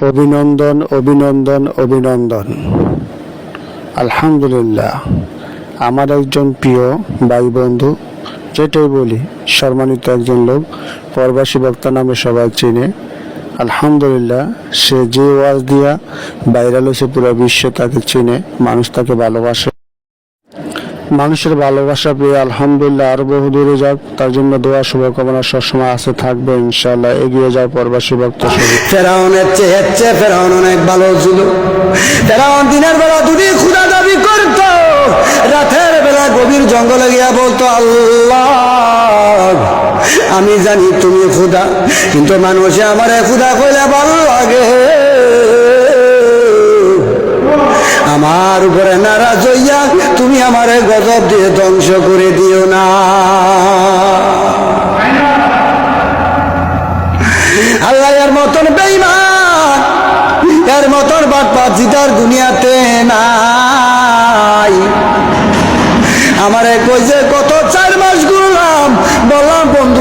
অভিনন্দন, অভিনন্দন, অভিনন্দন। আলহামদুলিল্লাহ, আমার একজন প্রিয় ভাই বন্ধু, যেটাই বলি সম্মানিত একজন লোক, প্রবাসী বক্তা নামে সবাই চিনে। আলহামদুলিল্লাহ, সে যে ওয়াজ দিয়া ভাইরাল হয়েছে, পুরো বিশ্ব তাকে চিনে, মানুষ তাকে ভালোবাসে। মানুষের ভালোবাসা পেয়ে আলহামদুলিল্লাহ আরো বহু দূরে যাক, তার জন্য দোয়া শুভকামনা সবসময় আছে, থাকবে ইনশাআল্লাহ। এগিয়ে যায় প্রবাসী বক্তা। ফেরাউনের চেয়ে ফেরাউন অনেক ভালো ছিল। ফেরাউন দিনের বেলা দুটি ক্ষুধা দাবি করত, রাতের বেলা গভীর জঙ্গলে গিয়া বলতো, আল্লাহ আমি জানি তুমি ক্ষুধা, কিন্তু মানুষে আমারে ক্ষুধা কইলে ভালো লাগে, আমার উপরে নারাজ হইয়া তুমি আমারে গজব দিয়ে ধ্বংস করে দিও না। আল্লাহ এর মতন বেঈমান, এর মতন বাটপার জিতার দুনিয়াতে নাই। আমারে কই যে কত 4 মাস ঘুরলাম, বললাম বন্ধু